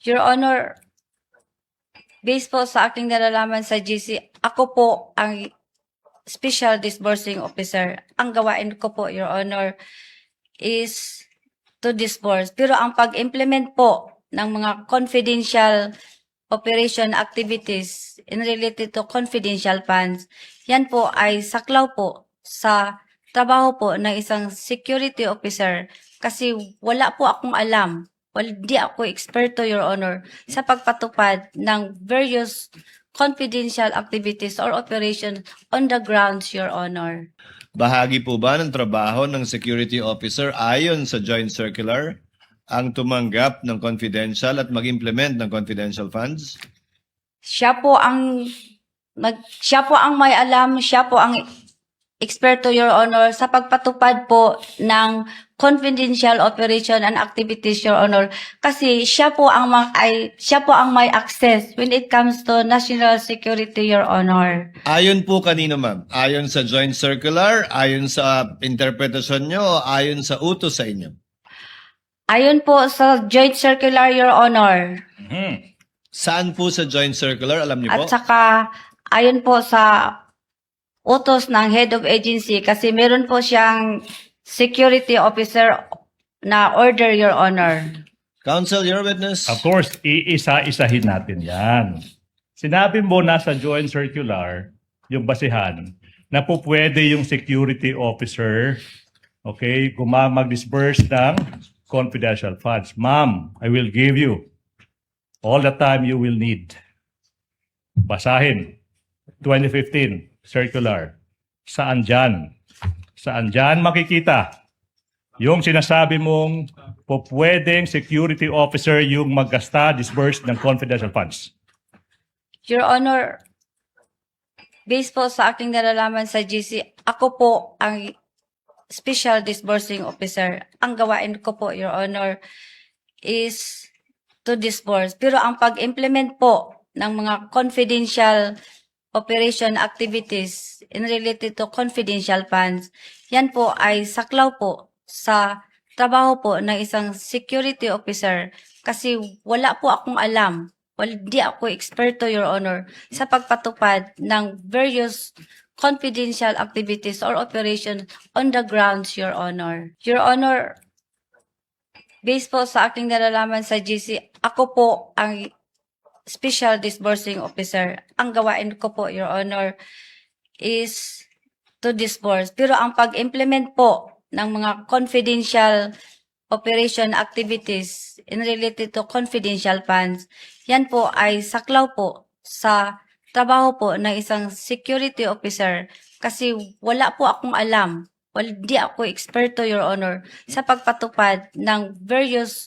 Your Honor, based po sa aking nalalaman sa GC, ako po ang Special Disbursing Officer. Ang gawain ko po, Your Honor, is to disburse. Pero ang pag-implement po ng mga confidential operation activities in related to confidential funds, yan po ay saklaw po sa trabaho po ng isang security officer kasi wala po akong alam. Di ako eksperto, Your Honor, sa pagpatupad ng various confidential activities or operation on the grounds, Your Honor. Bahagi po ba ng trabaho ng security officer ayon sa joint circular ang tumanggap ng confidential at mag-implement ng confidential funds? Siya po ang may alam, siya po ang eksperto, Your Honor, sa pagpatupad po ng confidential operation and activities, Your Honor, kasi siya po ang may access when it comes to national security, Your Honor. Ayon po kanino, ma'am? Ayon sa joint circular, ayon sa interpretasyon nyo, o ayon sa utos sa inyo? Ayon po sa joint circular, Your Honor. Saan po sa joint circular? Alam niyo po? At saka, ayon po sa utos ng head of agency kasi meron po siyang security officer na order, Your Honor. Counsel, your witness. Of course, iisa-isahin natin yan. Sinabi mo na sa joint circular, yung basihan, na po pwede yung security officer, okay, mag-disburse ng confidential funds. Ma'am, I will give you all the time you will need. Basahin. 2015 circular. Saan dyan? Saan dyan makikita? Yung sinasabi mong pwedeng security officer yung maggasta, disburse ng confidential funds. Your Honor, based po sa aking nalalaman sa GC, ako po ang Special Disbursing Officer. Ang gawain ko po, Your Honor, is to disburse. Pero ang pag-implement po ng mga confidential operation activities in related to confidential funds, yan po ay saklaw po sa trabaho po ng isang security officer kasi wala po akong alam. Di ako eksperto, Your Honor, sa pagpatupad ng various confidential activities or operation on the grounds, Your Honor. Your Honor, based po sa aking nalalaman sa GC, ako po ang Special Disbursing Officer. Ang gawain ko po, Your Honor, is to disburse. Pero ang pag-implement po ng mga confidential operation activities in related to confidential funds, yan po ay saklaw po sa trabaho po ng isang security officer kasi wala po akong alam. Di ako eksperto, Your Honor, sa pagpatupad ng various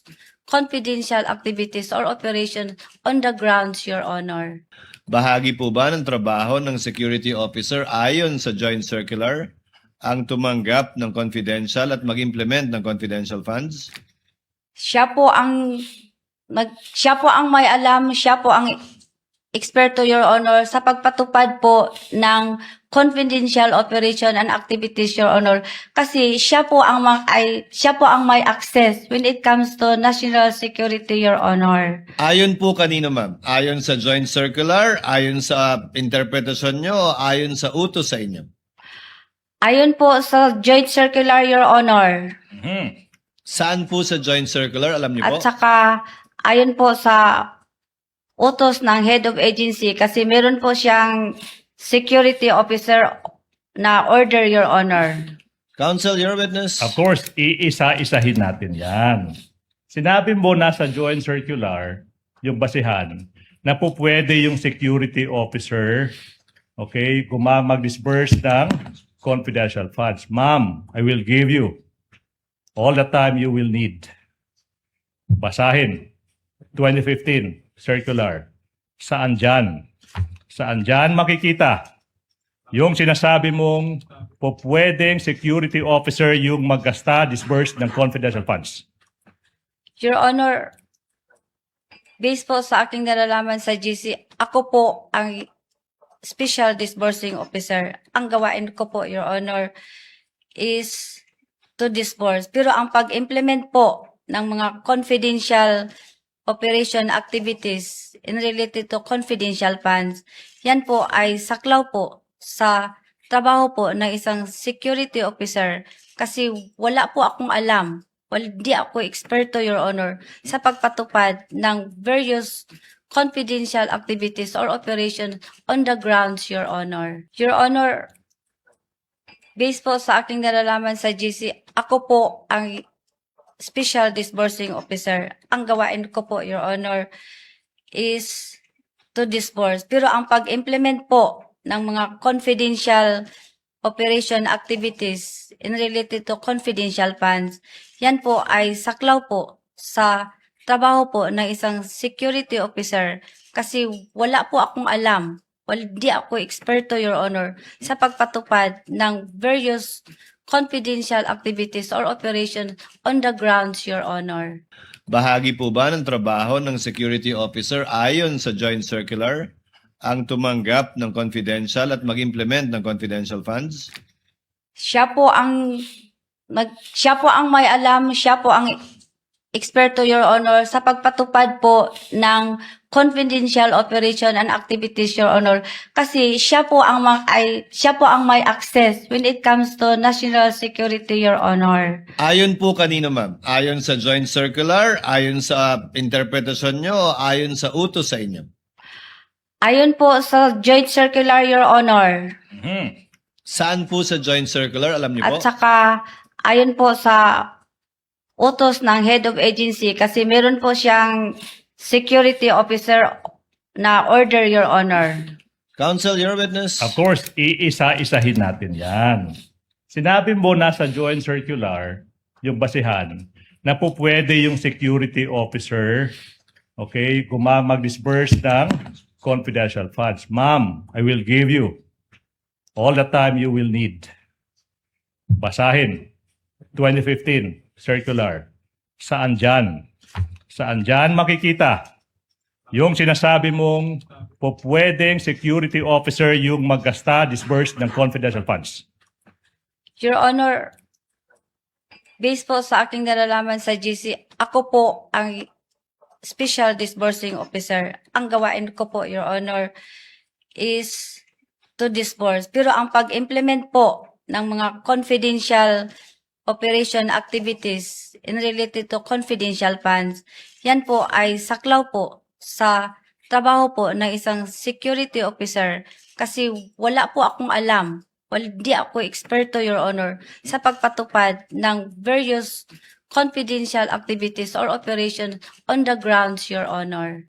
confidential activities or operation on the grounds, Your Honor. Bahagi po ba ng trabaho ng security officer ayon sa joint circular ang tumanggap ng confidential at mag-implement ng confidential funds? Siya po ang may alam, siya po ang eksperto, Your Honor, sa pagpatupad po ng confidential operation and activities, Your Honor, kasi siya po ang may access when it comes to national security, Your Honor. Ayon po kanino, ma'am? Ayon sa joint circular, ayon sa interpretasyon nyo, o ayon sa utos sa inyo? Ayon po sa joint circular, Your Honor. Saan po sa joint circular? Alam niyo po? At saka, ayon po sa utos ng head of agency kasi meron po siyang security officer na order, Your Honor. Counsel, your witness. Of course, iisa-isahin natin yan. Sinabi mo na sa joint circular, yung basihan, na po pwede yung security officer, okay, mag-disburse ng confidential funds. Ma'am, I will give you all the time you will need. Basahin. 2015 circular. Saan dyan? Saan dyan makikita? Yung sinasabi mong pwedeng security officer yung maggasta, disburse ng confidential funds. Your Honor, based po sa aking nalalaman sa GC, ako po ang Special Disbursing Officer. Ang gawain ko po, Your Honor, is to disburse. Pero ang pag-implement po ng mga confidential operation activities in related to confidential funds, yan po ay saklaw po sa trabaho po ng isang security officer kasi wala po akong alam, hindi ako eksperto, Your Honor, sa pagpatupad ng various confidential activities or operations on the grounds, Your Honor. Your Honor, based po sa aking nalalaman sa GC, ako po ang Special Disbursing Officer. Ang gawain ko po, Your Honor, is to disburse. Pero ang pag-implement po ng mga confidential operation activities in related to confidential funds, yan po ay saklaw po sa trabaho po ng isang security officer kasi wala po akong alam, hindi ako eksperto, Your Honor, sa pagpatupad ng various confidential activities or operations on the grounds, Your Honor. Bahagi po ba ng trabaho ng security officer ayon sa joint circular ang tumanggap ng confidential at mag-implement ng confidential funds? Siya po ang may alam, siya po ang eksperto, Your Honor, sa pagpatupad po ng confidential operation and activities, Your Honor, kasi siya po ang may access when it comes to national security, Your Honor. Ayon po kanino, ma'am? Ayon sa joint circular, ayon sa interpretasyon nyo, o ayon sa utos sa inyo? Ayon po sa joint circular, Your Honor, Saan po sa joint circular? Alam niyo po? at saka ayon po sa utos ng head of agency kasi meron po siyang security officer na order, Your Honor. Counsel, your witness. Of course, iisa-isahin natin yan. Sinabi mo na sa joint circular, yung basihan, na po pwede yung security officer, okay, mag-disburse ng confidential funds. Ma'am, I will give you all the time you will need. Basahin. 2015 circular. Saan dyan? Saan dyan makikita? Yung sinasabi mong po pwedeng security officer yung maggasta, disburse ng confidential funds. Your Honor, based po sa aking nalalaman sa GC, ako po ang Special Disbursing Officer. Ang gawain ko po, Your Honor, is to disburse. Pero ang pag-implement po ng mga confidential operation activities in related to confidential funds, yan po ay saklaw po sa trabaho po ng isang security officer kasi wala po akong alam, hindi ako eksperto, Your Honor, sa pagpatupad ng various confidential activities or operations on the grounds, Your Honor.